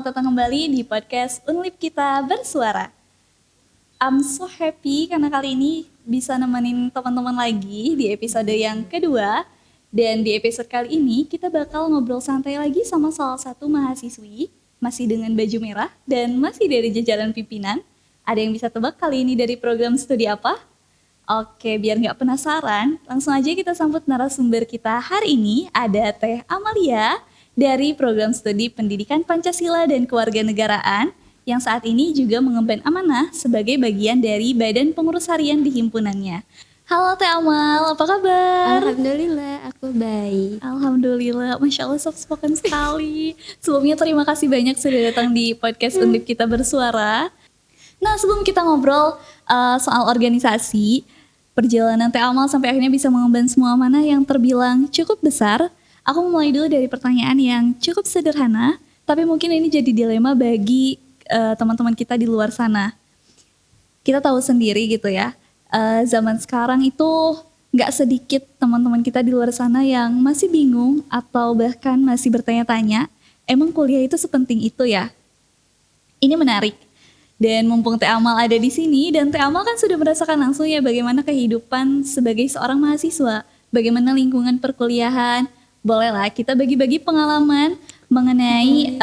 selamat datang kembali di podcast Unlip Kita Bersuara. I'm so happy karena kali ini bisa nemenin teman-teman lagi di episode yang kedua. Dan di episode kali ini kita bakal ngobrol santai lagi sama salah satu mahasiswi, masih dengan baju merah dan masih dari jajaran pimpinan. Ada yang bisa tebak kali ini dari program studi apa? Oke, biar nggak penasaran, langsung aja kita sambut narasumber kita hari ini. Ada Teh Amalia dari program studi Pendidikan Pancasila dan Kewarganegaraan yang saat ini juga mengemban amanah sebagai bagian dari Badan Pengurus Harian di himpunannya. Halo Teh Amal, apa kabar? Alhamdulillah, aku baik. Alhamdulillah, Masya Allah soft spoken sekali. Sebelumnya terima kasih banyak sudah datang di podcast Undip Kita Bersuara. Nah, sebelum kita ngobrol soal organisasi, perjalanan Teh Amal sampai akhirnya bisa mengemban semua amanah yang terbilang cukup besar, aku mulai dulu dari pertanyaan yang cukup sederhana, tapi mungkin ini jadi dilema bagi teman-teman kita di luar sana. Kita tahu sendiri gitu ya, zaman sekarang itu nggak sedikit teman-teman kita di luar sana yang masih bingung atau bahkan masih bertanya-tanya, emang kuliah itu sepenting itu ya? Ini menarik. Dan mumpung Teh Amal ada di sini, dan Teh Amal kan sudah merasakan langsung ya bagaimana kehidupan sebagai seorang mahasiswa, bagaimana lingkungan perkuliahan. Bolehlah kita bagi-bagi pengalaman mengenai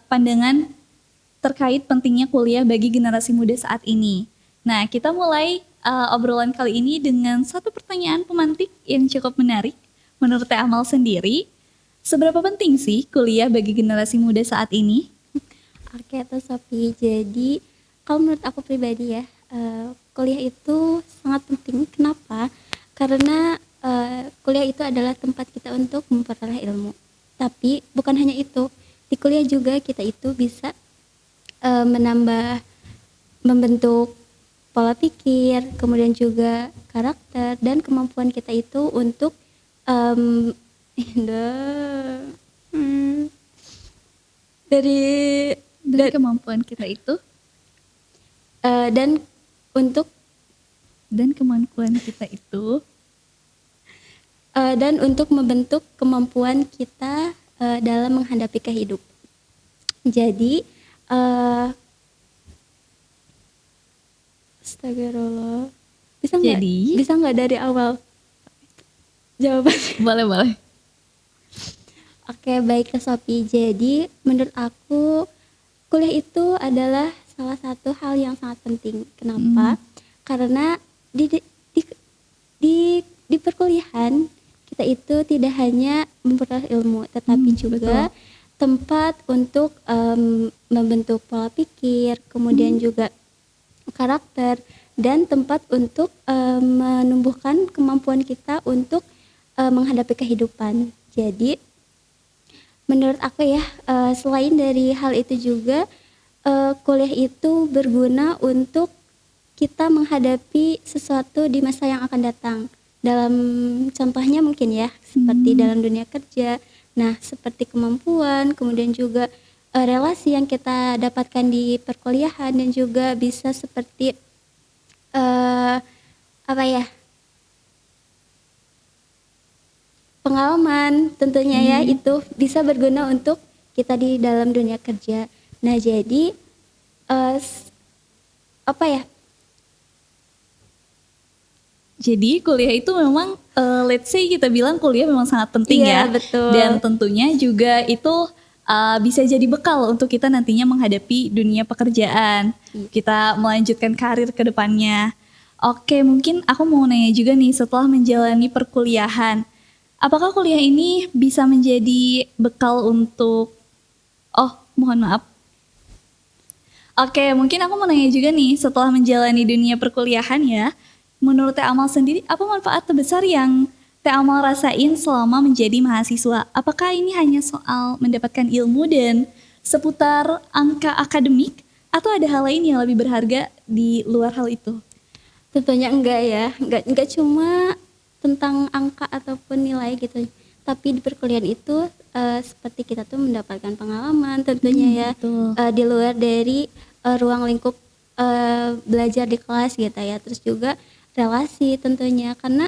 pandangan terkait pentingnya kuliah bagi generasi muda saat ini. Nah, kita mulai obrolan kali ini dengan satu pertanyaan pemantik yang cukup menarik. Menurut Teh Amal sendiri, seberapa penting sih kuliah bagi generasi muda saat ini? Oke, tuh Sofi. Jadi, kalau menurut aku pribadi ya, kuliah itu sangat penting. Kenapa? Karena kuliah itu adalah tempat kita untuk memperoleh ilmu. Tapi bukan hanya itu. Di kuliah juga kita itu bisa membentuk pola pikir, kemudian juga karakter dan kemampuan kita itu untuk dari kemampuan kita itu dan untuk membentuk kemampuan kita dalam menghadapi kehidupan. Jadi astagfirullah, bisa nggak dari awal jawabannya? Boleh. Oke, baik Sophie. Jadi menurut aku kuliah itu adalah salah satu hal yang sangat penting. Kenapa? Karena di perkuliahan kita itu tidak hanya memperoleh ilmu, tetapi juga tempat untuk membentuk pola pikir, kemudian juga karakter, dan tempat untuk menumbuhkan kemampuan kita untuk menghadapi kehidupan. Jadi menurut aku ya, selain dari hal itu juga kuliah itu berguna untuk kita menghadapi sesuatu di masa yang akan datang. Dalam contohnya mungkin ya, seperti dalam dunia kerja. Nah, seperti kemampuan, kemudian juga relasi yang kita dapatkan di perkuliahan, dan juga bisa seperti pengalaman tentunya ya, itu bisa berguna untuk kita di dalam dunia kerja. Nah, jadi Jadi kuliah itu memang let's say kita bilang kuliah memang sangat penting ya. Betul. Dan tentunya juga itu bisa jadi bekal untuk kita nantinya menghadapi dunia pekerjaan. Kita melanjutkan karir ke depannya. Oke, mungkin aku mau nanya juga nih, setelah menjalani perkuliahan, apakah kuliah ini bisa menjadi bekal untuk mohon maaf. Oke, mungkin aku mau nanya juga nih, setelah menjalani dunia perkuliahan ya, menurut Teh Amal sendiri, apa manfaat terbesar yang Teh Amal rasain selama menjadi mahasiswa? Apakah ini hanya soal mendapatkan ilmu dan seputar angka akademik, atau ada hal lain yang lebih berharga di luar hal itu? Tentunya enggak ya, enggak cuma tentang angka ataupun nilai gitu. Tapi di perkuliahan itu seperti kita tuh mendapatkan pengalaman tentunya di luar dari ruang lingkup belajar di kelas gitu ya. Terus juga relasi tentunya, karena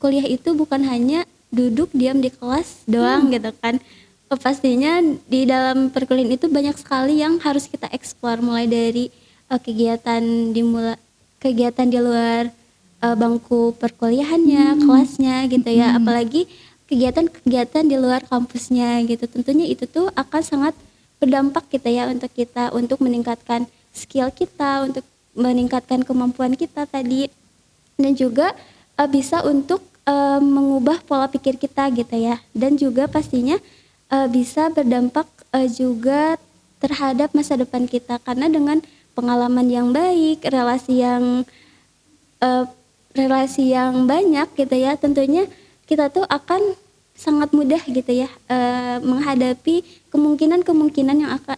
kuliah itu bukan hanya duduk diam di kelas doang gitu kan. Pastinya di dalam perkuliahan itu banyak sekali yang harus kita eksplor, mulai dari kegiatan kegiatan di luar bangku perkuliahannya, kelasnya gitu ya, apalagi kegiatan-kegiatan di luar kampusnya gitu. Tentunya itu tuh akan sangat berdampak gitu ya untuk meningkatkan skill kita, untuk meningkatkan kemampuan kita tadi, dan juga bisa untuk mengubah pola pikir kita gitu ya, dan juga pastinya bisa berdampak juga terhadap masa depan kita, karena dengan pengalaman yang baik, eh, relasi yang banyak gitu ya, tentunya kita tuh akan sangat mudah gitu ya menghadapi kemungkinan-kemungkinan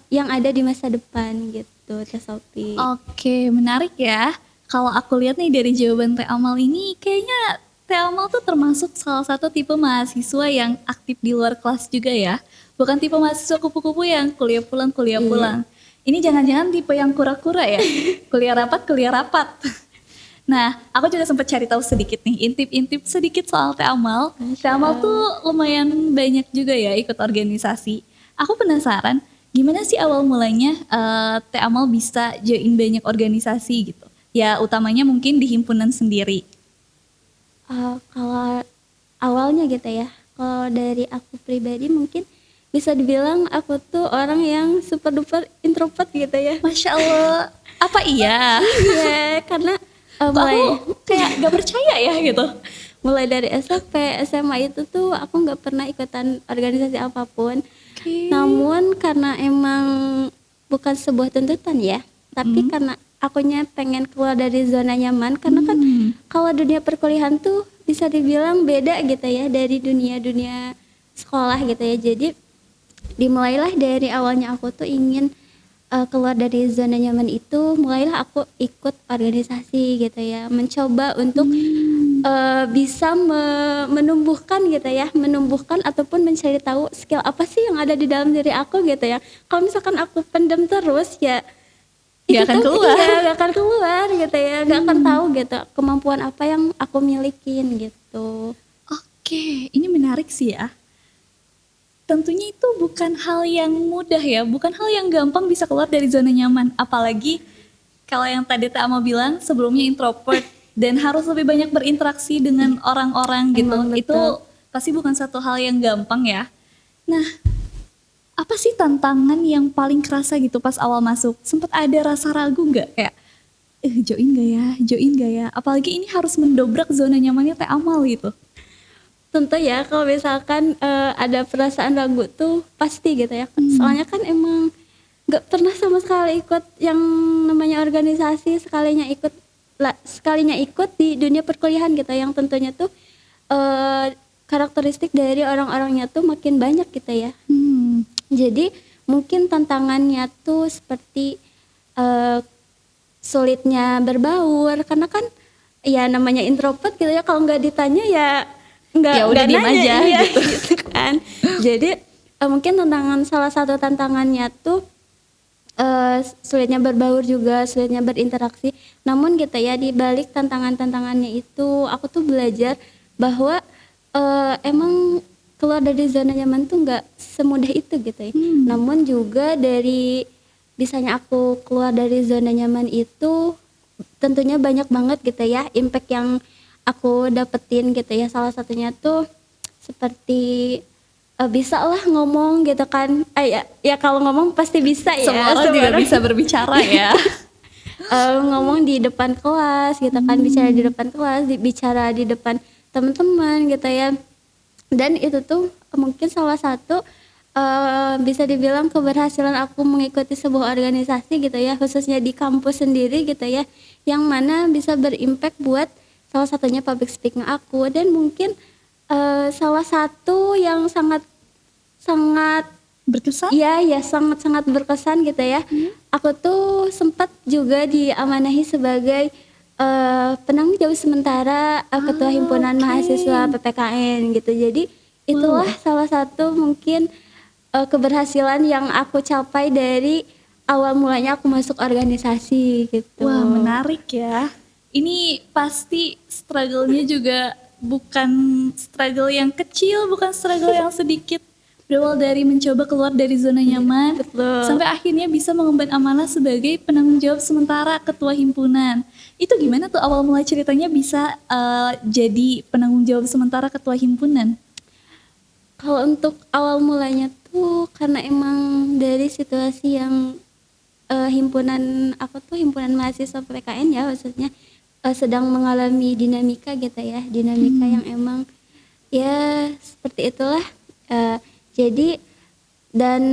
yang ada di masa depan gitu, Teh Sophie. Oke, menarik ya. Kalau aku lihat nih dari jawaban Teh Amal ini, kayaknya Teh Amal tuh termasuk salah satu tipe mahasiswa yang aktif di luar kelas juga ya. Bukan tipe mahasiswa kupu-kupu yang kuliah pulang, kuliah pulang. Ini jangan-jangan tipe yang kura-kura ya? Kuliah rapat, kuliah rapat. Nah, aku juga sempat cari tahu sedikit nih, intip-intip sedikit soal Teh Amal. Teh Amal tuh lumayan banyak juga ya ikut organisasi. Aku penasaran, gimana sih awal mulanya Teh Amal bisa join banyak organisasi gitu? Ya, utamanya mungkin di himpunan sendiri. Kalau awalnya gitu ya, kalau dari aku pribadi mungkin bisa dibilang aku tuh orang yang super duper introvert gitu ya. Masya Allah, apa iya? Iya, karena Kok mulai aku kayak gak percaya ya gitu? mulai dari SMP, SMA itu tuh aku nggak pernah ikutan organisasi apapun. Oke. Namun karena emang bukan sebuah tuntutan ya, tapi karena akunya pengen keluar dari zona nyaman, karena kan kalau dunia perkuliahan tuh bisa dibilang beda gitu ya dari dunia sekolah gitu ya. Jadi dimulailah dari awalnya aku tuh ingin keluar dari zona nyaman itu, mulailah aku ikut organisasi gitu ya, mencoba untuk bisa menumbuhkan gitu ya, menumbuhkan ataupun mencari tahu skill apa sih yang ada di dalam diri aku gitu ya. Kalau misalkan aku pendam terus ya Gak akan keluar. iya, gak akan keluar gitu ya, gak akan tahu gitu kemampuan apa yang aku milikin gitu. Oke, ini menarik sih ya. Tentunya itu bukan hal yang mudah ya, bukan hal yang gampang bisa keluar dari zona nyaman. Apalagi kalau yang tadi Teh Ama bilang sebelumnya introvert dan harus lebih banyak berinteraksi dengan orang-orang gitu. Emang Itu betul. pasti bukan satu hal yang gampang ya. Nah, apa sih tantangan yang paling kerasa gitu pas awal masuk? Sempat ada rasa ragu nggak kayak, join gak ya, join gak ya? Apalagi ini harus mendobrak zona nyamannya Teh Amal gitu. Tentu ya kalau misalkan ada perasaan ragu tuh pasti gitu ya. Soalnya kan emang nggak pernah sama sekali ikut yang namanya organisasi, sekalinya ikut di dunia perkuliahan gitu, yang tentunya tuh karakteristik dari orang-orangnya tuh makin banyak gitu ya. Jadi mungkin tantangannya tuh seperti sulitnya berbaur, karena kan ya namanya introvert gitu ya, kalau nggak ditanya ya Ya udah nggak diem nanya, aja iya, gitu. gitu kan. Jadi mungkin salah satu tantangannya tuh sulitnya berbaur juga, sulitnya berinteraksi. Namun gitu ya, di balik tantangannya itu aku tuh belajar bahwa emang keluar dari zona nyaman tuh nggak semudah itu gitu ya. Namun juga dari bisanya aku keluar dari zona nyaman itu tentunya banyak banget gitu ya impact yang aku dapetin gitu ya. Salah satunya tuh seperti bisa lah ngomong gitu kan. Ya kalau ngomong pasti bisa ya. Semua orang juga bisa berbicara ya. Ngomong di depan kelas gitu kan, bicara di depan kelas, bicara di depan teman-teman gitu ya. Dan itu tuh mungkin salah satu bisa dibilang keberhasilan aku mengikuti sebuah organisasi gitu ya, khususnya di kampus sendiri gitu ya, yang mana bisa berimpact buat salah satunya public speaking aku. Dan mungkin salah satu yang sangat Berkesan? ya sangat berkesan gitu ya. Aku tuh sempat juga diamanahi sebagai penanggung jawab sementara ketua himpunan mahasiswa PPKN gitu. Jadi itulah salah satu mungkin keberhasilan yang aku capai dari awal mulanya aku masuk organisasi gitu. Wah, menarik ya. Ini pasti struggle-nya juga bukan struggle yang kecil, bukan struggle yang sedikit. Berawal dari mencoba keluar dari zona nyaman, Betul. sampai akhirnya bisa mengemban amanah sebagai penanggung jawab sementara ketua himpunan. Itu gimana tuh awal mulai ceritanya bisa jadi penanggung jawab sementara ketua himpunan? Kalau untuk awal mulanya tuh karena emang dari situasi yang himpunan aku tuh himpunan mahasiswa PPKN ya maksudnya sedang mengalami dinamika gitu ya, dinamika yang emang ya seperti itulah. Jadi dan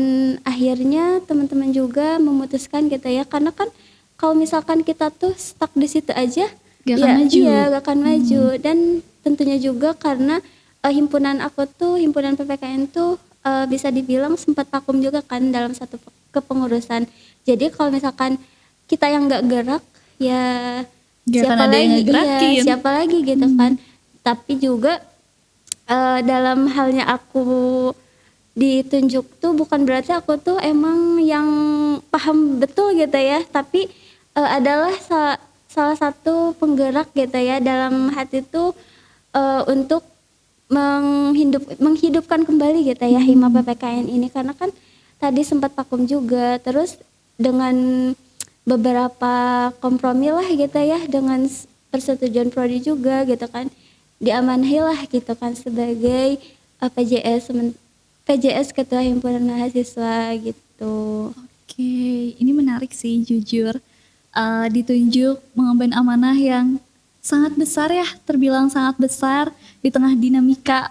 akhirnya teman-teman juga memutuskan gitu ya, karena kan kalau misalkan kita tuh stuck di situ aja Gak akan maju. iya gak akan maju. Dan tentunya juga karena himpunan aku tuh himpunan PPKN tuh bisa dibilang sempat vakum juga kan dalam satu kepengurusan. Jadi kalau misalkan kita yang nggak gerak ya Gak akan siapa ada yang lagi ngegerakin. iya siapa lagi gitu kan. Tapi juga dalam halnya aku ditunjuk tuh bukan berarti aku tuh emang yang paham betul gitu ya, tapi adalah salah satu penggerak gitu ya dalam hati tuh untuk menghidupkan kembali gitu ya Hima PPKN ini, karena kan tadi sempat vakum juga. Terus dengan beberapa kompromi lah gitu ya, dengan persetujuan prodi juga gitu kan, diamanahi lah gitu kan sebagai PJS Ketua Himpunan Mahasiswa gitu. Oke, ini menarik sih jujur. Ditunjuk mengemban amanah yang sangat besar ya, terbilang sangat besar di tengah dinamika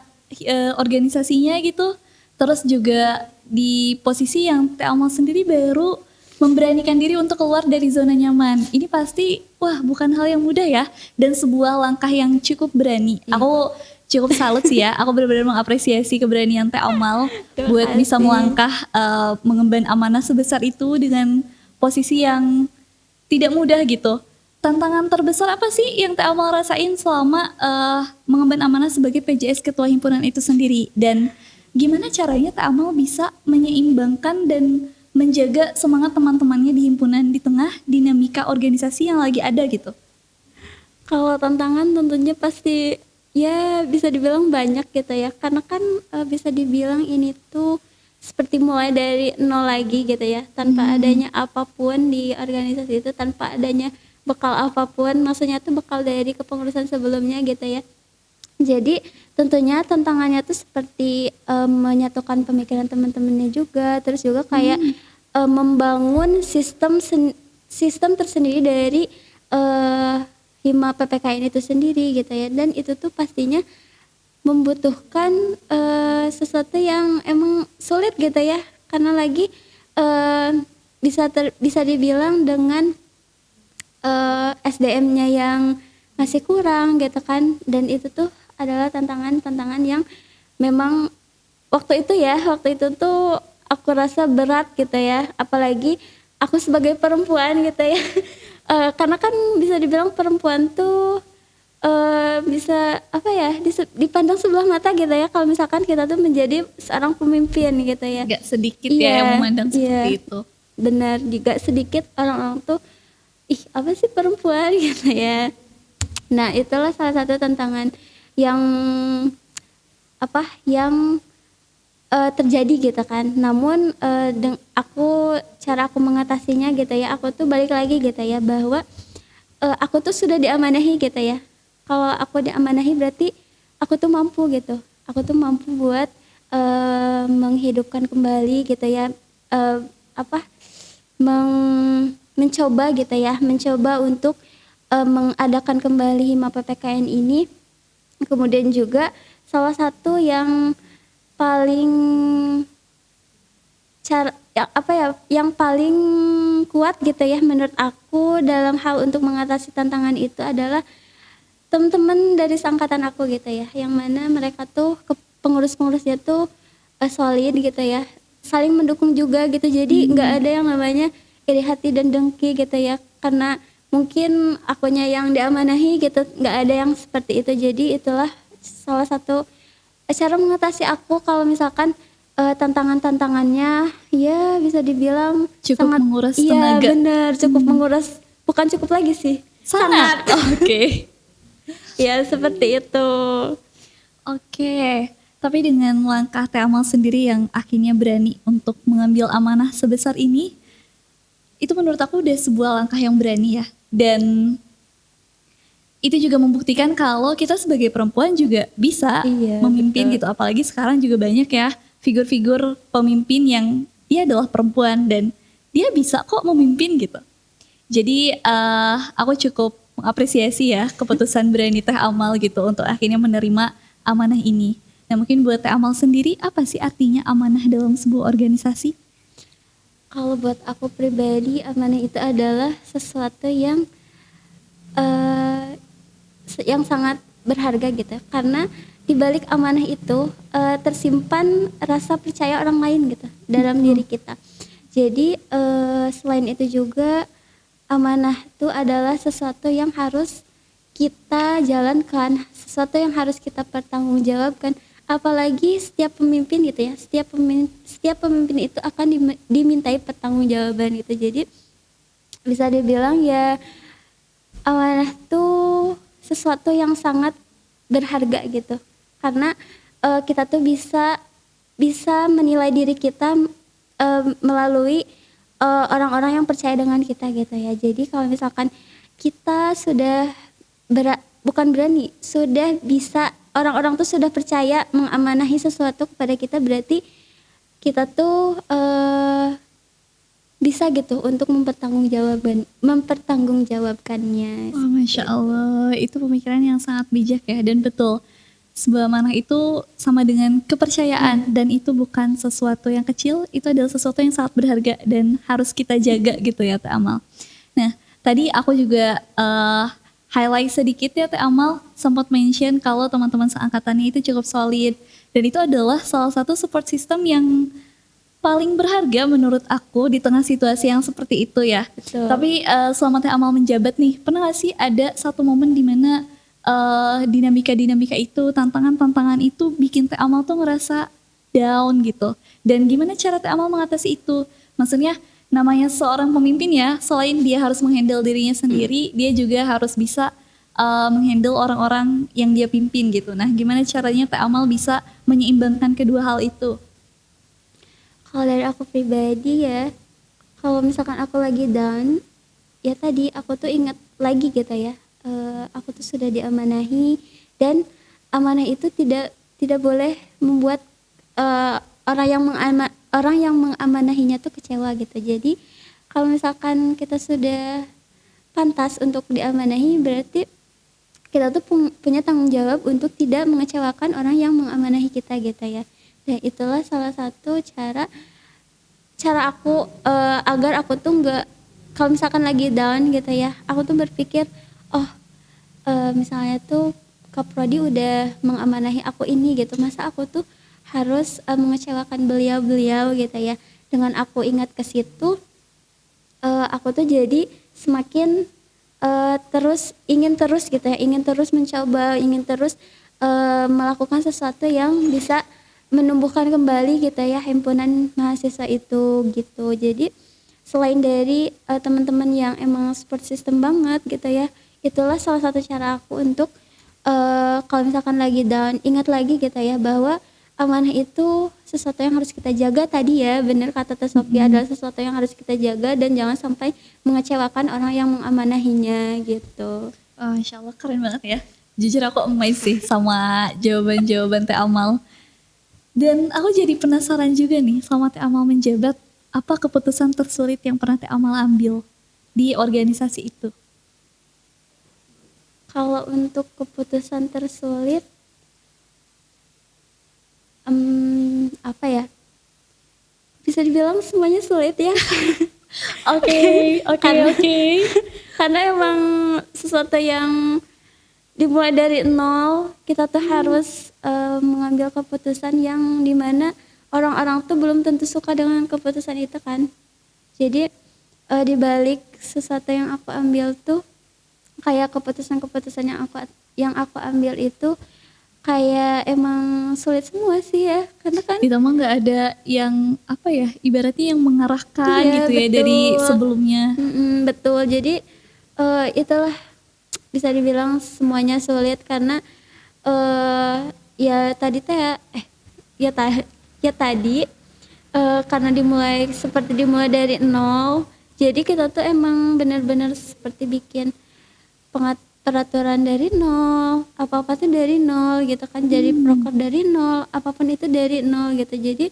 organisasinya gitu. Terus juga di posisi yang Teh Amal sendiri baru memberanikan diri untuk keluar dari zona nyaman. Ini pasti wah bukan hal yang mudah ya, dan sebuah langkah yang cukup berani. Aku cukup salut sih ya, aku benar-benar mengapresiasi keberanian Teh Amal buat bisa melangkah mengemban amanah sebesar itu dengan posisi yang tidak mudah gitu. Tantangan terbesar apa sih yang Teh Amal rasain selama mengemban amanah sebagai PJS Ketua Himpunan itu sendiri? Dan gimana caranya Teh Amal bisa menyeimbangkan dan menjaga semangat teman-temannya di himpunan di tengah dinamika organisasi yang lagi ada gitu? Kalau tantangan tentunya pasti ya bisa dibilang banyak gitu ya, karena kan bisa dibilang ini tuh seperti mulai dari nol lagi gitu ya, tanpa adanya apapun di organisasi itu, tanpa adanya bekal apapun, maksudnya tuh bekal dari kepengurusan sebelumnya gitu ya. Jadi tentunya tantangannya tuh seperti menyatukan pemikiran teman-temannya juga, terus juga kayak membangun sistem tersendiri dari Hima PPKN itu sendiri gitu ya. Dan itu tuh pastinya membutuhkan sesuatu yang emang sulit gitu ya, karena lagi bisa dibilang dengan SDM-nya yang masih kurang gitu kan. Dan itu tuh adalah tantangan yang memang waktu itu tuh aku rasa berat gitu ya, apalagi aku sebagai perempuan gitu ya. Karena kan bisa dibilang perempuan tuh bisa apa ya, dipandang sebelah mata gitu ya kalau misalkan kita tuh menjadi seorang pemimpin gitu ya. Gak sedikit ya yang memandang seperti itu. Benar, juga sedikit orang-orang tuh ih apa sih perempuan gitu ya. Nah itulah salah satu tantangan yang terjadi gitu kan. Namun cara aku mengatasinya gitu ya, aku tuh balik lagi gitu ya, bahwa aku tuh sudah diamanahi gitu ya. Kalau aku diamanahi berarti aku tuh mampu gitu, aku tuh mampu buat menghidupkan kembali gitu ya, mencoba gitu ya, mencoba untuk mengadakan kembali Hima PPKN ini. Kemudian juga salah satu yang paling yang paling kuat gitu ya menurut aku dalam hal untuk mengatasi tantangan itu adalah teman-teman dari seangkatan aku gitu ya, yang mana mereka tuh pengurus-pengurusnya tuh solid gitu ya, saling mendukung juga gitu. Jadi nggak ada yang namanya iri hati dan dengki gitu ya, karena mungkin akunya yang diamanahi gitu, nggak ada yang seperti itu. Jadi itulah salah satu cara mengatasi aku kalau misalkan tantangannya ya bisa dibilang cukup sangat menguras iya, tenaga. Iya benar, cukup menguras, bukan cukup lagi sih, sangat. Oke. Ya seperti itu. Oke. Tapi dengan langkah Teh Amal sendiri yang akhirnya berani untuk mengambil amanah sebesar ini, itu menurut aku udah sebuah langkah yang berani ya. Dan itu juga membuktikan kalau kita sebagai perempuan juga bisa Iya, memimpin betul. gitu. Apalagi sekarang juga banyak ya figur-figur pemimpin yang dia adalah perempuan dan dia bisa kok memimpin gitu. Jadi aku cukup mengapresiasi ya keputusan berani Teh Amal gitu untuk akhirnya menerima amanah ini. Nah mungkin buat Teh Amal sendiri apa sih artinya amanah dalam sebuah organisasi? Kalau buat aku pribadi, amanah itu adalah sesuatu eh, yang sangat berharga gitu. Karena di balik amanah itu tersimpan rasa percaya orang lain gitu dalam diri kita. Jadi selain itu juga amanah itu adalah sesuatu yang harus kita jalankan, sesuatu yang harus kita pertanggungjawabkan. Apalagi setiap pemimpin gitu ya, setiap pemimpin itu akan dimintai pertanggungjawaban gitu. Jadi bisa dibilang ya amanah tuh sesuatu yang sangat berharga gitu. Karena kita tuh bisa menilai diri kita melalui orang-orang yang percaya dengan kita gitu ya. Jadi kalau misalkan kita sudah bukan berani, sudah bisa, orang-orang tuh sudah percaya mengamanahi sesuatu kepada kita, berarti kita tuh bisa gitu untuk mempertanggungjawabkannya. Wah, Masya Allah, itu pemikiran yang sangat bijak ya, dan betul. Sebuah amanah itu sama dengan kepercayaan, dan itu bukan sesuatu yang kecil, itu adalah sesuatu yang sangat berharga dan harus kita jaga gitu ya Teh Amal. Nah, tadi aku juga highlight sedikit ya Teh Amal, sempat mention kalau teman-teman seangkatannya itu cukup solid, dan itu adalah salah satu support system yang paling berharga menurut aku di tengah situasi yang seperti itu ya. Betul. Tapi selama Teh Amal menjabat nih, pernah gak sih ada satu momen dimana dinamika-dinamika itu, tantangan-tantangan itu bikin Teh Amal tuh ngerasa down gitu? Dan gimana cara Teh Amal mengatasi itu? Maksudnya namanya seorang pemimpin ya, selain dia harus menghandle dirinya sendiri, dia juga harus bisa menghandle orang-orang yang dia pimpin gitu. Nah gimana caranya Teh Amal bisa menyeimbangkan kedua hal itu? Kalau dari aku pribadi ya, kalau misalkan aku lagi down, ya tadi aku tuh ingat lagi gitu ya, aku tuh sudah diamanahi, dan amanah itu tidak boleh membuat orang yang mengamanahinya tuh kecewa gitu. Jadi kalau misalkan kita sudah pantas untuk diamanahi, berarti kita tuh punya tanggung jawab untuk tidak mengecewakan orang yang mengamanahi kita gitu ya. Dan itulah salah satu cara aku agar aku tuh nggak, kalau misalkan lagi down gitu ya, aku tuh berpikir, oh misalnya tuh Kak Prodi udah mengamanahi aku ini gitu, masa aku tuh harus mengecewakan beliau gitu ya. Dengan aku ingat ke situ, aku tuh jadi semakin ingin terus gitu ya, ingin terus mencoba, ingin terus melakukan sesuatu yang bisa menumbuhkan kembali gitu ya himpunan mahasiswa itu gitu. Jadi selain dari teman-teman yang emang support system banget gitu ya, itulah salah satu cara aku untuk kalau misalkan lagi down, ingat lagi gitu ya bahwa amanah itu sesuatu yang harus kita jaga. Tadi ya benar kata Teh Sophie, adalah sesuatu yang harus kita jaga dan jangan sampai mengecewakan orang yang mengamanahinya gitu. Oh, Insya Allah keren banget ya. Jujur aku amazed sih sama jawaban-jawaban Teh Amal. Dan aku jadi penasaran juga nih sama Teh Amal menjabat, apa keputusan tersulit yang pernah Teh Amal ambil di organisasi itu? Kalau untuk keputusan tersulit, apa ya? Bisa dibilang semuanya sulit ya. Oke. Karena emang sesuatu yang dimulai dari nol, kita tuh harus mengambil keputusan yang dimana orang-orang tuh belum tentu suka dengan keputusan itu kan. Jadi dibalik sesuatu yang aku ambil tuh, kayak keputusan-keputusan yang aku ambil itu kayak emang sulit semua sih ya, karena kan Ditambah nggak ada yang apa ya, ibaratnya yang mengarahkan iya, gitu ya betul. dari sebelumnya. Betul. Jadi itulah bisa dibilang semuanya sulit karena ya tadi teh ya tadi karena dimulai dari nol, jadi kita tuh emang benar-benar seperti bikin peraturan dari nol, apa-apa tuh dari nol gitu kan, jadi proker dari nol, apapun itu dari nol gitu. Jadi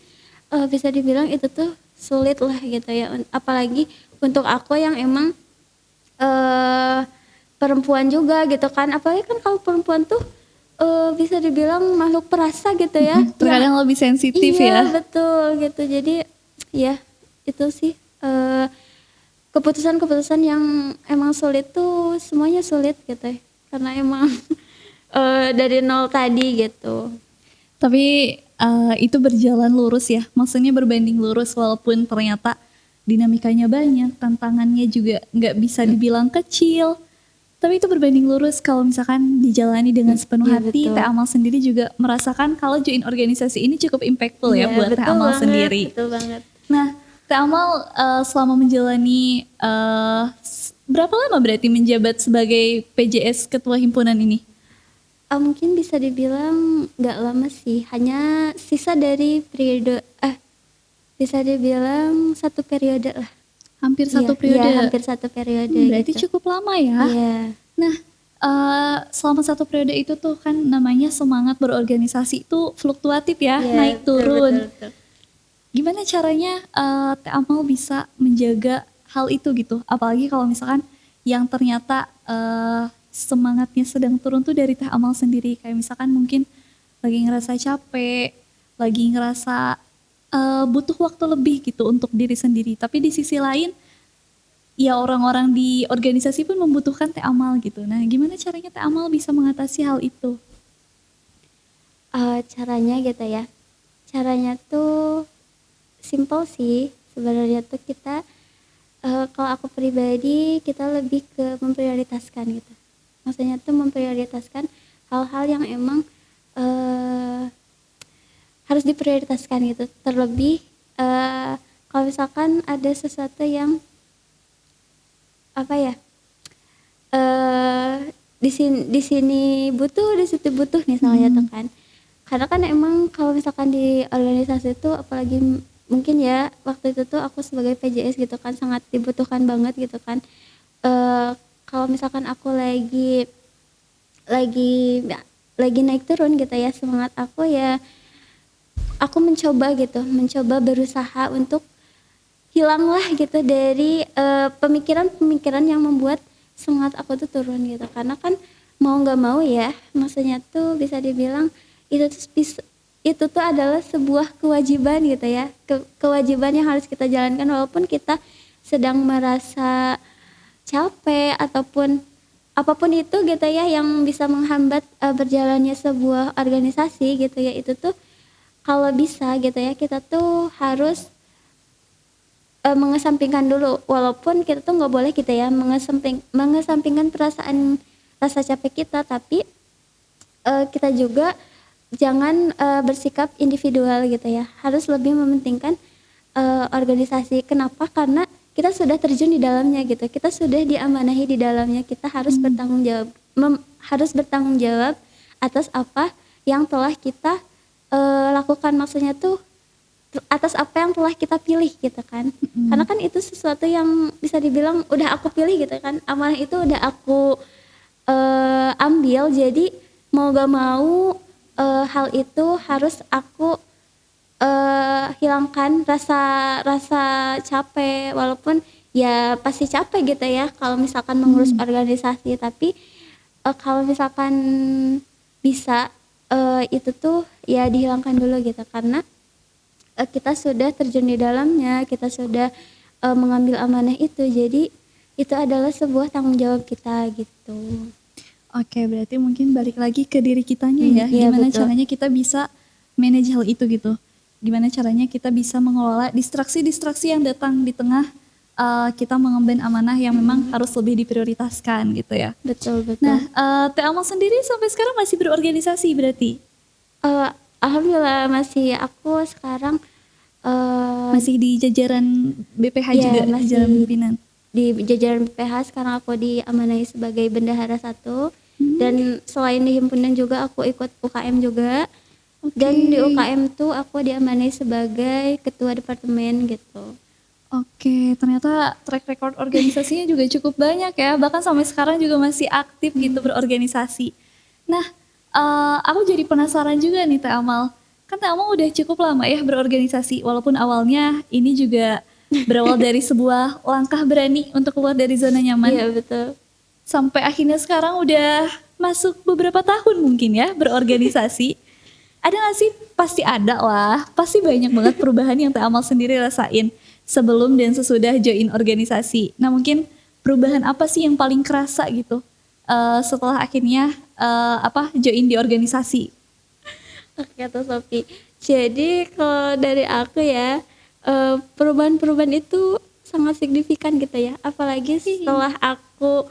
bisa dibilang itu tuh sulit lah gitu ya, apalagi untuk aku yang emang perempuan juga gitu kan, apalagi kan kalau perempuan tuh bisa dibilang makhluk perasa gitu ya. Terkadang lebih sensitif Iya ya. betul gitu. Jadi ya itu sih keputusan-keputusan yang emang sulit tuh semuanya sulit gitu ya. Karena emang dari nol tadi gitu. Tapi itu berjalan lurus ya, maksudnya berbanding lurus walaupun ternyata dinamikanya banyak, tantangannya juga nggak bisa dibilang kecil. Tapi itu berbanding lurus kalau misalkan dijalani dengan sepenuh Iya, hati. betul. Teh Amal sendiri juga merasakan kalau join organisasi ini cukup impactful ya Iya, buat Teh betul Amal banget, sendiri. betul banget. Nah, Teh Amal selama menjalani berapa lama berarti menjabat sebagai PJS Ketua Himpunan ini? Mungkin bisa dibilang nggak lama sih, hanya sisa dari periode bisa dibilang satu periode lah. Hampir Iya, satu periode. iya, hampir satu periode Berarti gitu. cukup lama ya. Iya. Nah, selama satu periode itu tuh kan namanya semangat berorganisasi itu fluktuatif ya, Iya, naik betul, turun. betul, betul. Gimana caranya Teh Amal bisa menjaga hal itu gitu? Apalagi kalau misalkan yang ternyata semangatnya sedang turun tuh dari Teh Amal sendiri. Kayak misalkan mungkin lagi ngerasa capek, lagi ngerasa butuh waktu lebih gitu untuk diri sendiri. Tapi di sisi lain ya orang-orang di organisasi pun membutuhkan Teh Amal gitu. Nah, gimana caranya Teh Amal bisa mengatasi hal itu? Caranya gitu ya. Caranya tuh simple sih. Sebenarnya tuh kita kalau aku pribadi kita lebih ke memprioritaskan gitu. Maksudnya tuh memprioritaskan hal-hal yang emang harus diprioritaskan gitu. Terlebih kalau misalkan ada sesuatu yang apa ya? Di sini butuh, di situ butuh misalnya tuh kan. Karena kan emang kalau misalkan di organisasi itu apalagi mungkin ya waktu itu tuh aku sebagai PJS gitu kan sangat dibutuhkan banget gitu kan. Kalau misalkan aku lagi lagi naik turun gitu ya semangat aku ya, aku mencoba berusaha untuk hilanglah gitu dari pemikiran-pemikiran yang membuat semangat aku tuh turun gitu. Karena kan mau nggak mau ya, maksudnya tuh bisa dibilang itu tuh adalah sebuah kewajiban gitu ya, kewajiban yang harus kita jalankan walaupun kita sedang merasa capek ataupun apapun itu gitu ya yang bisa menghambat berjalannya sebuah organisasi gitu ya. Itu tuh kalau bisa gitu ya kita tuh harus mengesampingkan dulu, walaupun kita tuh nggak boleh gitu ya mengesampingkan perasaan rasa capek kita, tapi kita juga jangan bersikap individual gitu ya, harus lebih mementingkan organisasi. Kenapa? Karena kita sudah terjun di dalamnya gitu, kita sudah diamanahi di dalamnya, kita harus harus bertanggung jawab atas apa yang telah kita lakukan, maksudnya tuh atas apa yang telah kita pilih gitu kan. Karena kan itu sesuatu yang bisa dibilang udah aku pilih gitu kan, amanah itu udah aku ambil, jadi mau gak mau hal itu harus aku hilangkan rasa capek, walaupun ya pasti capek gitu ya kalau misalkan mengurus organisasi, tapi kalau misalkan bisa itu tuh ya dihilangkan dulu gitu, karena kita sudah terjun di dalamnya, kita sudah mengambil amanah itu, jadi itu adalah sebuah tanggung jawab kita gitu. Oke, berarti mungkin balik lagi ke diri kitanya ya. Iya, Gimana betul. caranya kita bisa manage hal itu gitu. Gimana caranya kita bisa mengelola distraksi-distraksi yang datang di tengah kita mengemban amanah yang memang harus lebih diprioritaskan gitu ya. Betul, betul. Nah, Teh Amal sendiri sampai sekarang masih berorganisasi berarti? Alhamdulillah masih, aku sekarang Masih di jajaran BPH ya, juga, masih jajaran pimpinan? di jajaran PH. Sekarang aku diamanahi sebagai bendahara 1, dan selain di himpunan juga aku ikut UKM juga. Dan di Oke. UKM tuh aku diamanai sebagai ketua departemen gitu. Oke, ternyata track record organisasinya juga cukup banyak ya, bahkan sampai sekarang juga masih aktif gitu berorganisasi. Nah, aku jadi penasaran juga nih Teh Amal. Kan Teh Amal udah cukup lama ya berorganisasi, walaupun awalnya ini juga berawal dari sebuah langkah berani untuk keluar dari zona nyaman, Iya betul. sampai akhirnya sekarang udah masuk beberapa tahun mungkin ya berorganisasi. Ada gak sih? Pasti ada lah. Pasti banyak banget perubahan yang Teh Amal sendiri rasain sebelum dan sesudah join organisasi. Nah mungkin perubahan apa sih yang paling kerasa gitu setelah akhirnya join di organisasi? Oke kata Sofi. Jadi kalau dari aku ya, perubahan-perubahan itu sangat signifikan gitu ya. Apalagi setelah aku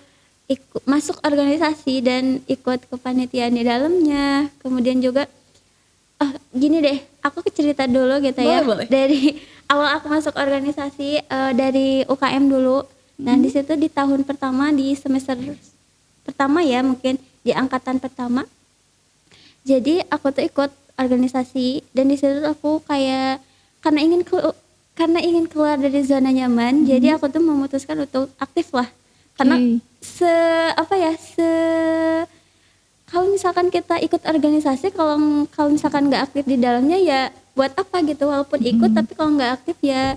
ikut masuk organisasi dan ikut kepanitiaan di dalamnya. Kemudian juga gini deh, aku cerita dulu gitu ya. Boleh boleh. Dari awal aku masuk organisasi dari UKM dulu. Nah, di situ di tahun pertama di semester pertama ya, mungkin di angkatan pertama. Jadi aku tuh ikut organisasi dan di situ tuh aku kayak karena ingin karena ingin keluar dari zona nyaman, jadi aku tuh memutuskan untuk aktif lah. Karena Oke. se apa ya se kalau misalkan kita ikut organisasi, kalau kalau misalkan nggak aktif di dalamnya ya buat apa gitu, walaupun ikut tapi kalau nggak aktif ya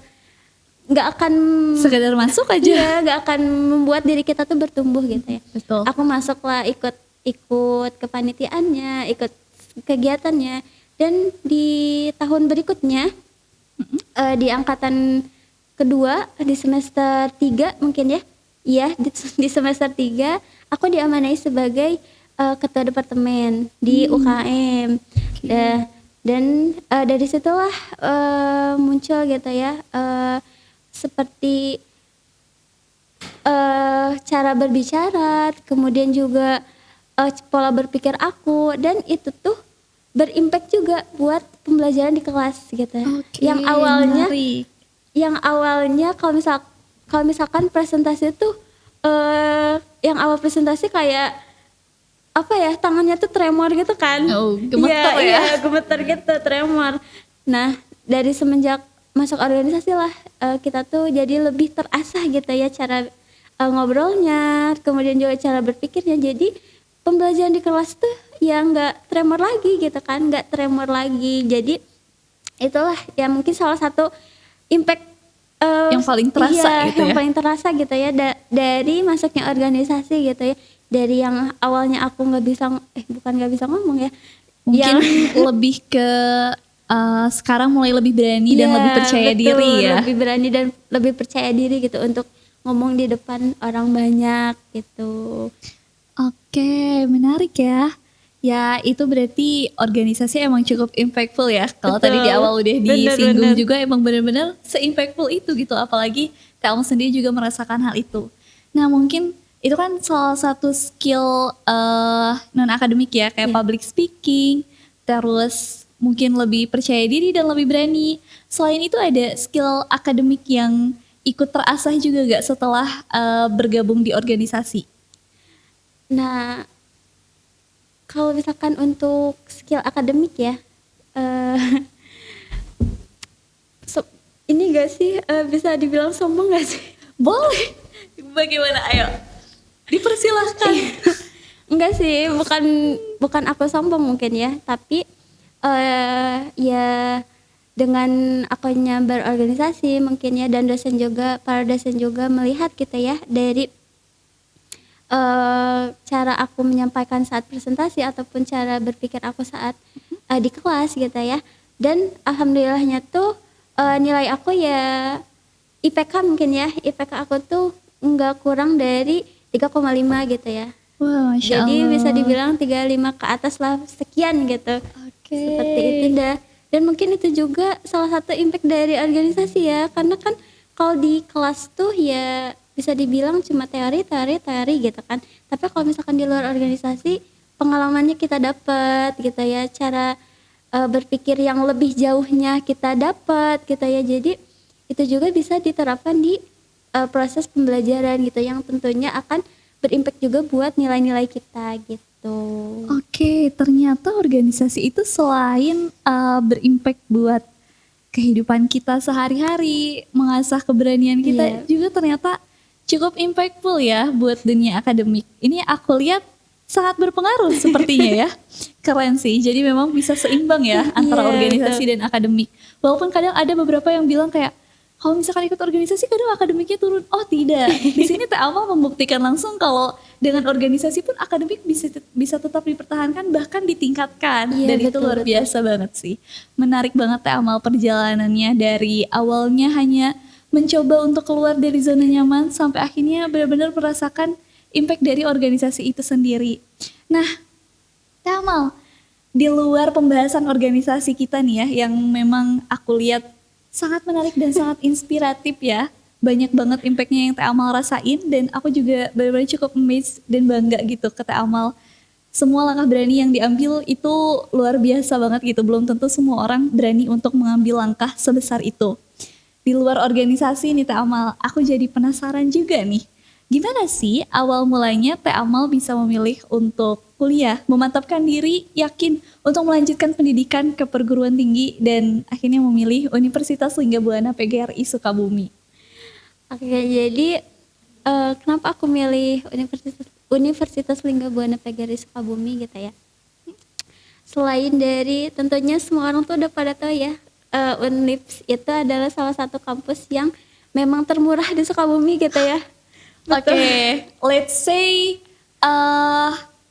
nggak akan Sekedar masuk aja. iya nggak akan membuat diri kita tuh bertumbuh gitu ya. Betul. Aku masuklah ikut ikut kepanitiaannya, ikut kegiatannya, dan di tahun berikutnya di angkatan kedua di semester 3 mungkin ya. Iya, di semester 3 aku diamanai sebagai ketua departemen di UKM. Dan dari situlah muncul gitu ya seperti cara berbicara, kemudian juga pola berpikir aku, dan itu tuh berimpact juga buat pembelajaran di kelas gitu ya. Oke, Yang awalnya menarik. kalau misalkan presentasi tuh yang awal presentasi kayak apa ya, tangannya tuh tremor gitu kan. Oh, gemeter ya. Iya, gemeter gitu, tremor. Nah, dari semenjak masuk organisasi lah kita tuh jadi lebih terasah gitu ya cara ngobrolnya, kemudian juga cara berpikirnya. Jadi pembelajaran di kelas tuh ya nggak tremor lagi gitu kan, nggak tremor lagi. Jadi itulah ya mungkin salah satu impact Yang paling terasa iya, gitu yang ya. paling terasa gitu ya dari masuknya organisasi gitu ya. Dari yang awalnya aku bukan nggak bisa ngomong ya, Mungkin yang lebih ke sekarang mulai lebih berani dan iya, lebih percaya betul, diri ya. lebih berani dan lebih percaya diri gitu untuk ngomong di depan orang banyak gitu. Oke, menarik ya. Ya, itu berarti organisasi emang cukup impactful ya. Kalau tadi di Betul, awal udah disinggung bener-bener. juga emang bener-bener se-impactful itu gitu. Apalagi kamu sendiri juga merasakan hal itu. Nah, mungkin itu kan salah satu skill non-akademik ya, kayak Iya. public speaking, terus mungkin lebih percaya diri dan lebih berani. Selain itu ada skill akademik yang ikut terasah juga gak setelah bergabung di organisasi? Nah, kalau misalkan untuk skill akademik ya, eh ini gak sih bisa dibilang sombong gak sih? Boleh. Bagaimana? Ayo. Dipersilahkan. Enggak sih, bukan aku sombong mungkin ya, tapi ya dengan akunya berorganisasi mungkin ya, dan para dosen juga melihat kita ya dari cara aku menyampaikan saat presentasi ataupun cara berpikir aku saat di kelas gitu ya. Dan alhamdulillahnya tuh nilai aku ya IPK mungkin ya, IPK aku tuh nggak kurang dari 3,5 gitu ya. Wah, Masya Jadi Allah. bisa dibilang 35 ke atas lah, sekian gitu. Oke. Seperti itu dah. Dan mungkin itu juga salah satu impact dari organisasi ya, karena kan kalau di kelas tuh ya bisa dibilang cuma teori gitu kan. Tapi kalau misalkan di luar organisasi, pengalamannya kita dapat gitu ya, cara berpikir yang lebih jauhnya kita dapat gitu ya. Jadi itu juga bisa diterapkan di proses pembelajaran gitu, yang tentunya akan berimpact juga buat nilai-nilai kita gitu. gitu. Oke, ternyata organisasi itu selain berimpact buat kehidupan kita sehari-hari, mengasah keberanian kita, Iya. juga ternyata cukup impactful ya buat dunia akademik. Ini aku lihat sangat berpengaruh sepertinya ya. Keren sih, jadi memang bisa seimbang ya antara Iya, organisasi betul. dan akademik. Walaupun kadang ada beberapa yang bilang kayak, kalau misalkan ikut organisasi kadang akademiknya turun. Oh tidak, di sini Teh Amal membuktikan langsung kalau dengan organisasi pun akademik bisa tetap dipertahankan bahkan ditingkatkan. Iya, Dan itu betul, luar betul. biasa banget sih. Menarik banget Teh Amal perjalanannya dari awalnya hanya mencoba untuk keluar dari zona nyaman sampai akhirnya benar-benar merasakan impact dari organisasi itu sendiri. Nah, Teh Amal, di luar pembahasan organisasi kita nih ya, yang memang aku lihat sangat menarik dan sangat inspiratif ya. Banyak banget impactnya yang Teh Amal rasain dan aku juga benar-benar cukup amazed dan bangga gitu ke Teh Amal. Semua langkah berani yang diambil itu luar biasa banget gitu. Belum tentu semua orang berani untuk mengambil langkah sebesar itu. Di luar organisasi nih Teh Amal, aku jadi penasaran juga nih. Gimana sih awal mulanya Teh Amal bisa memilih untuk kuliah, memantapkan diri, yakin untuk melanjutkan pendidikan ke perguruan tinggi dan akhirnya memilih Universitas Linggabuana PGRI Sukabumi? Oke, jadi kenapa aku milih Universitas Linggabuana PGRI Sukabumi gitu ya? Selain dari tentunya semua orang tuh udah pada tahu ya, Unlips itu adalah salah satu kampus yang memang termurah di Sukabumi gitu ya. Oke, let's say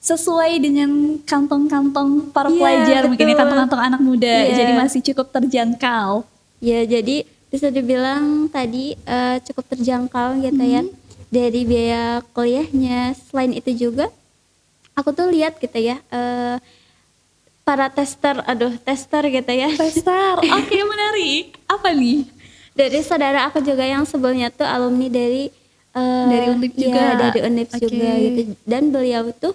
sesuai dengan kantong-kantong para Iya, pelajar mungkin ya, betul. kantong-kantong anak muda, Iya. jadi masih cukup terjangkau. Ya, jadi bisa dibilang tadi cukup terjangkau gitu ya dari biaya kuliahnya. Selain itu juga aku tuh lihat gitu ya, para tester gitu ya. Tester, oke menarik. Apa nih? Dari saudara aku juga yang sebelumnya tuh alumni dari Dari Undip iya, juga. dari Undip Oke. juga gitu. Dan beliau tuh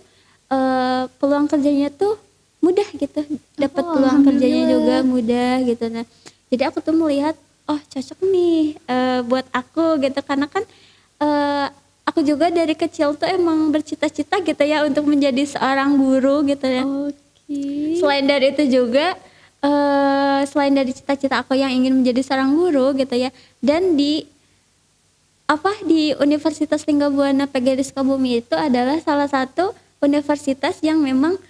peluang kerjanya tuh mudah gitu, dapat Oh, peluang kerjanya alhamdulillah. juga mudah gitu. Nah, jadi aku tuh melihat oh cocok nih buat aku gitu, karena kan aku juga dari kecil tuh emang bercita-cita gitu ya untuk menjadi seorang guru gitu ya. Oke. Selain dari itu juga selain dari cita-cita aku yang ingin menjadi seorang guru gitu ya, dan di Universitas Linggabuana PGRI Sukabumi itu adalah salah satu universitas yang memang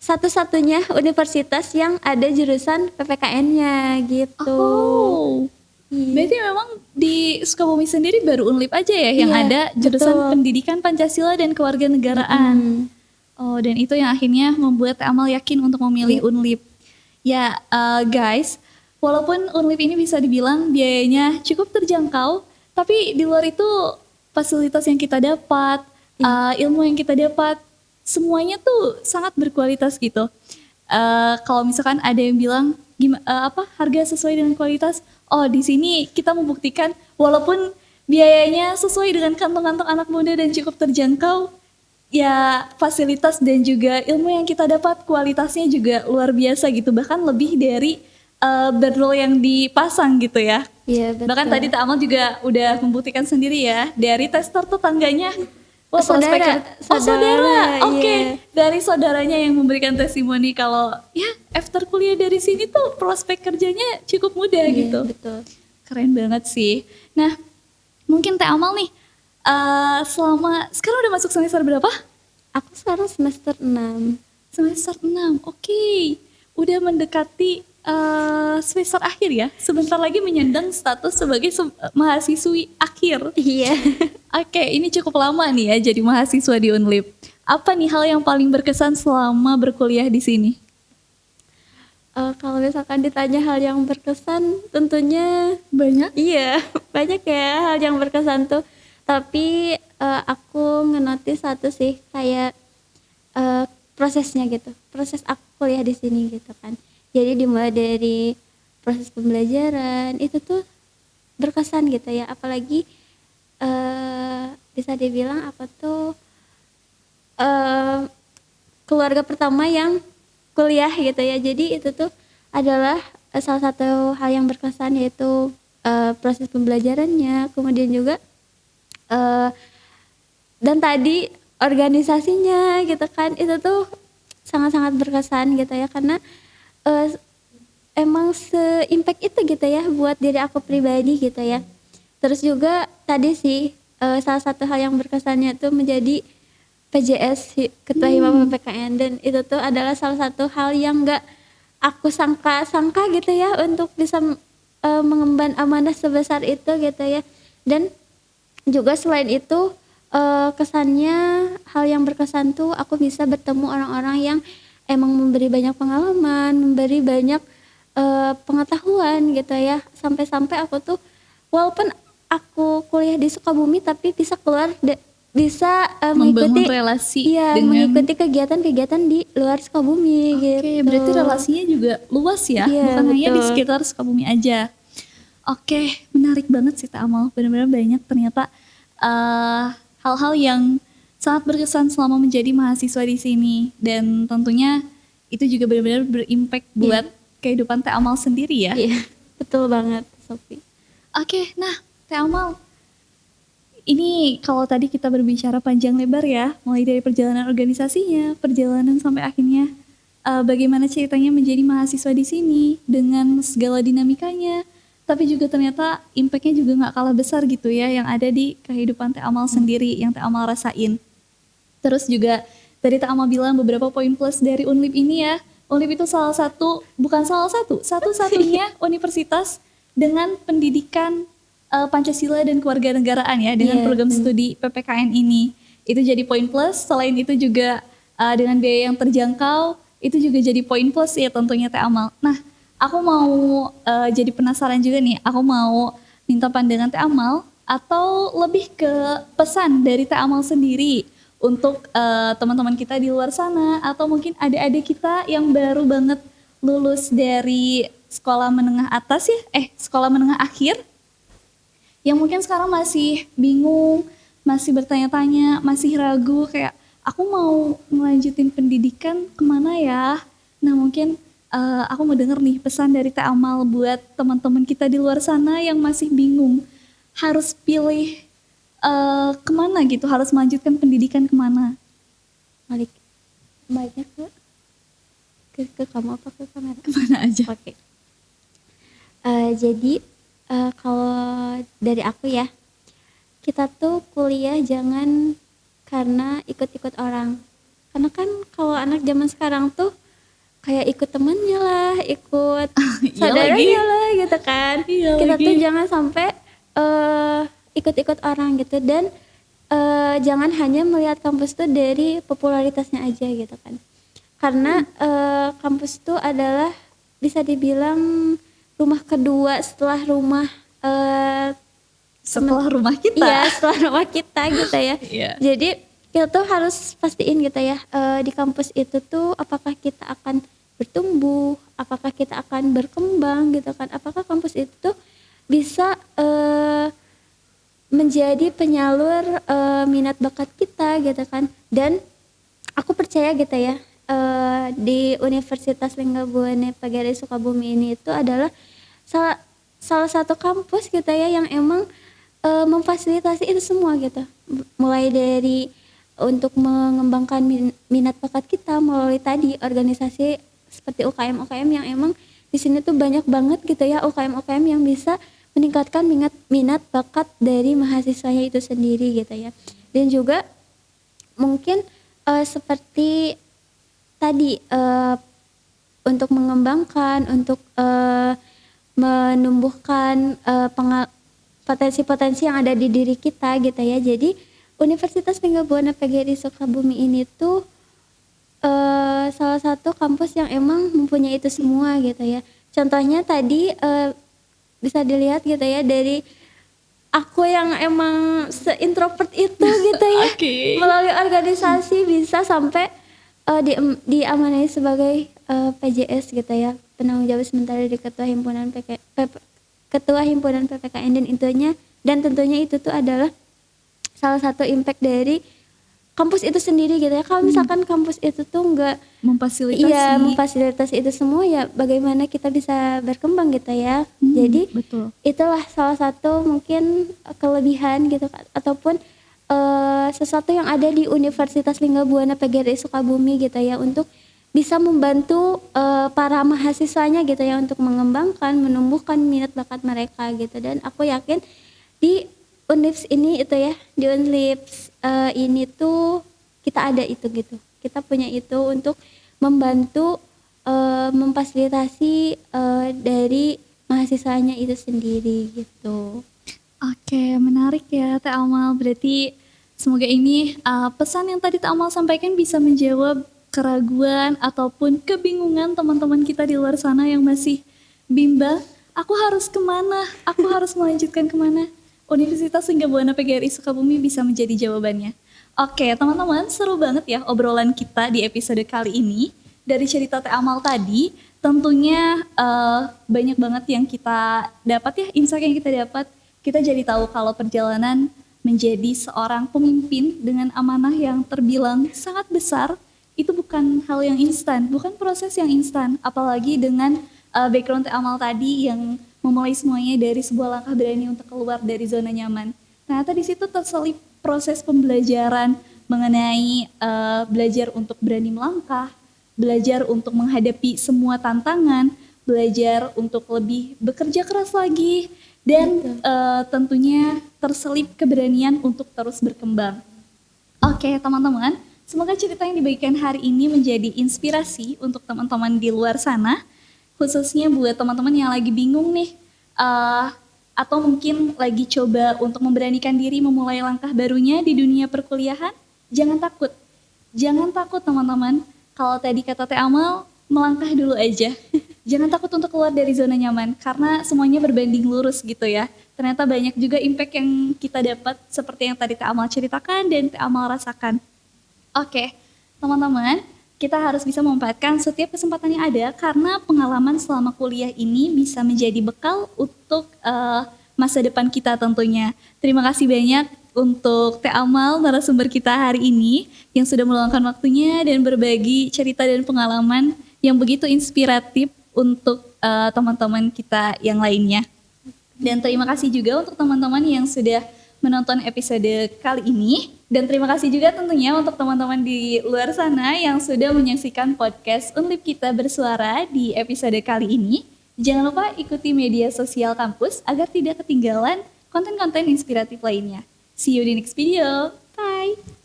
satu-satunya universitas yang ada jurusan PPKN-nya gitu. Oh. Iya. Berarti memang di Sukabumi sendiri baru Unlip aja ya yang Iya, ada jurusan betul. Pendidikan Pancasila dan Kewarganegaraan. Oh, dan itu yang akhirnya membuat Teh Amal yakin untuk memilih Unlip. Ya, guys, walaupun Unlip ini bisa dibilang biayanya cukup terjangkau, tapi di luar itu fasilitas yang kita dapat, ilmu yang kita dapat, semuanya tuh sangat berkualitas gitu. Kalau misalkan ada yang bilang harga sesuai dengan kualitas, oh di sini kita membuktikan walaupun biayanya sesuai dengan kantong-kantong anak muda dan cukup terjangkau, ya fasilitas dan juga ilmu yang kita dapat kualitasnya juga luar biasa gitu, bahkan lebih dari bundle yang dipasang gitu ya. Iya, betul. Bahkan tadi Teh Amal juga udah membuktikan sendiri ya dari tester tetangganya. Wah, Saudara, saudara. Oke, iya. dari saudaranya yang memberikan testimoni kalau ya after kuliah dari sini tuh prospek kerjanya cukup mudah Iya, gitu. betul. Keren banget sih. Nah, mungkin Teh Amal nih selama sekarang udah masuk semester berapa? Aku sekarang semester 6. Semester 6. Oke. Udah mendekati semester akhir ya. Sebentar lagi menyandang status sebagai mahasiswi akhir. Iya. Oke, ini cukup lama nih ya jadi mahasiswa di Unlip. Apa nih hal yang paling berkesan selama berkuliah di sini? Kalau misalkan ditanya hal yang berkesan, tentunya Banyak? iya, banyak ya hal yang berkesan tuh. Tapi aku ngenotis satu sih, kayak prosesnya gitu. Proses aku kuliah di sini gitu kan. Jadi dimulai dari proses pembelajaran itu tuh berkesan gitu ya. Apalagi bisa dibilang aku tuh keluarga pertama yang kuliah gitu ya. Jadi itu tuh adalah salah satu hal yang berkesan, yaitu proses pembelajarannya, kemudian juga dan tadi organisasinya gitu kan, itu tuh sangat-sangat berkesan gitu ya, karena eh, emang se-impact itu gitu ya buat diri aku pribadi gitu ya. Terus juga tadi sih salah satu hal yang berkesannya tuh menjadi PJS Ketua Hima PPKN, dan itu tuh adalah salah satu hal yang nggak aku sangka-sangka gitu ya untuk bisa mengemban amanah sebesar itu gitu ya. Dan juga selain itu kesannya, hal yang berkesan tuh aku bisa bertemu orang-orang yang emang memberi banyak pengalaman, memberi banyak pengetahuan gitu ya. Sampai-sampai aku tuh walaupun aku kuliah di Sukabumi tapi bisa keluar bisa Membangun mengikuti, relasi iya, dengan. mengikuti kegiatan-kegiatan di luar Sukabumi Oke, gitu. berarti relasinya juga luas ya, Iya, bukan hanya di betul. sekitar Sukabumi aja. Oke, menarik banget sih Teh Amal. Benar-benar banyak ternyata hal-hal yang sangat berkesan selama menjadi mahasiswa di sini, dan tentunya itu juga benar-benar berimpact buat kehidupan Teh Amal sendiri ya. Iya, betul banget Sofi. Oke, nah Teh Amal, ini kalau tadi kita berbicara panjang lebar ya, mulai dari perjalanan organisasinya, perjalanan sampai akhirnya bagaimana ceritanya menjadi mahasiswa di sini dengan segala dinamikanya, tapi juga ternyata impactnya juga nggak kalah besar gitu ya yang ada di kehidupan Teh Amal sendiri, yang Teh Amal rasain. Terus juga tadi Teh Amal bilang beberapa poin plus dari Unlip ini ya. Unlip itu salah satu, bukan salah satu, satu-satunya universitas dengan pendidikan Pancasila dan Kewarganegaraan ya, dengan Iya, program studi PPKN ini. Itu jadi poin plus. Selain itu juga dengan biaya yang terjangkau, itu juga jadi poin plus ya tentunya Teh Amal. Nah, aku mau jadi penasaran juga nih. Aku mau minta pandangan Teh Amal atau lebih ke pesan dari Teh Amal sendiri untuk teman-teman kita di luar sana, atau mungkin adik-adik kita yang baru banget lulus dari sekolah menengah atas ya, sekolah menengah akhir, yang mungkin sekarang masih bingung, masih bertanya-tanya, masih ragu kayak aku mau ngelanjutin pendidikan kemana ya. Nah mungkin aku mau denger nih pesan dari Teh Amal buat teman-teman kita di luar sana yang masih bingung harus pilih kemana gitu, harus melanjutkan pendidikan kemana. Balik baiknya ke kamu apa ke kamera? Kemana aja. Oke. Jadi kalau dari aku ya, kita tuh kuliah jangan karena ikut-ikut orang. Karena kan kalau anak zaman sekarang tuh kayak ikut temannya lah, ikut Iya saudaranya lagi. lah gitu kan. Iya Kita lagi. tuh jangan sampai ikut-ikut orang gitu, dan jangan hanya melihat kampus tuh dari popularitasnya aja gitu kan. Karena kampus tuh adalah bisa dibilang rumah kedua setelah rumah Setelah rumah kita. iya, setelah rumah kita gitu ya. Iya. Jadi kita tuh harus pastiin gitu ya, di kampus itu tuh apakah kita akan bertumbuh, apakah kita akan berkembang gitu kan, apakah kampus itu tuh bisa menjadi penyalur minat bakat kita gitu kan. Dan aku percaya gitu ya, di Universitas Linggabuana PGRI Sukabumi ini itu adalah salah satu kampus gitu ya yang emang memfasilitasi itu semua gitu. Mulai dari untuk mengembangkan minat bakat kita melalui tadi organisasi seperti UKM yang emang di sini tuh banyak banget gitu ya UKM yang bisa meningkatkan minat bakat dari mahasiswanya itu sendiri gitu ya. Dan juga mungkin seperti tadi untuk mengembangkan, untuk menumbuhkan potensi-potensi yang ada di diri kita gitu ya. Jadi Universitas Linggabuana PGRI Sukabumi ini tuh salah satu kampus yang emang mempunyai itu semua gitu ya. Contohnya tadi bisa dilihat gitu ya dari aku yang emang seintrovert itu gitu ya. Oke. Melalui organisasi bisa sampai diamanai sebagai PJS gitu ya, penanggung jawab sementara di Ketua Himpunan PPKN, dan tentunya itu tuh adalah salah satu impact dari kampus itu sendiri gitu ya. Kalau misalkan kampus itu tuh enggak memfasilitasi itu semua ya, bagaimana kita bisa berkembang gitu ya. Jadi betul. itulah salah satu mungkin kelebihan gitu ataupun sesuatu yang ada di Universitas Linggabuana PGRI Sukabumi gitu ya, untuk bisa membantu para mahasiswanya gitu ya, untuk mengembangkan, menumbuhkan minat bakat mereka gitu. Dan aku yakin di Unlips ini itu ya, di Unlips ini tuh kita ada itu gitu, kita punya itu untuk membantu memfasilitasi dari mahasiswanya itu sendiri gitu. Oke, menarik ya Teh Amal. Berarti semoga ini pesan yang tadi Teh Amal sampaikan bisa menjawab keraguan ataupun kebingungan teman-teman kita di luar sana yang masih bimbang. Aku harus kemana? Aku harus melanjutkan kemana? Universitas Linggabuana PGRI Sukabumi bisa menjadi jawabannya. Oke, teman-teman, seru banget ya obrolan kita di episode kali ini. Dari cerita Teh Amal tadi, tentunya banyak banget yang kita dapat ya, insight yang kita dapat. Kita jadi tahu kalau perjalanan menjadi seorang pemimpin dengan amanah yang terbilang sangat besar, itu bukan hal yang instan, bukan proses yang instan. Apalagi dengan background Teh Amal tadi yang memulai semuanya dari sebuah langkah berani untuk keluar dari zona nyaman. Ternyata di situ terselip proses pembelajaran mengenai belajar untuk berani melangkah, belajar untuk menghadapi semua tantangan, belajar untuk lebih bekerja keras lagi, dan tentunya terselip keberanian untuk terus berkembang. Oke teman-teman, semoga cerita yang dibagikan hari ini menjadi inspirasi untuk teman-teman di luar sana, khususnya buat teman-teman yang lagi bingung nih, atau mungkin lagi coba untuk memberanikan diri memulai langkah barunya di dunia perkuliahan. Jangan takut teman-teman. Kalau tadi kata Teh Amal, melangkah dulu aja. Jangan takut untuk keluar dari zona nyaman, karena semuanya berbanding lurus gitu ya. Ternyata banyak juga impact yang kita dapat seperti yang tadi Teh Amal ceritakan dan Teh Amal rasakan. Oke, teman-teman, kita harus bisa memanfaatkan setiap kesempatan yang ada, karena pengalaman selama kuliah ini bisa menjadi bekal untuk masa depan kita tentunya. Terima kasih banyak untuk Teh Amal, narasumber kita hari ini, yang sudah meluangkan waktunya dan berbagi cerita dan pengalaman yang begitu inspiratif untuk teman-teman kita yang lainnya. Dan terima kasih juga untuk teman-teman yang sudah menonton episode kali ini. Dan terima kasih juga tentunya untuk teman-teman di luar sana yang sudah menyaksikan podcast Unlip Kita Bersuara di episode kali ini. Jangan lupa ikuti media sosial kampus agar tidak ketinggalan konten-konten inspiratif lainnya. See you di next video. Bye!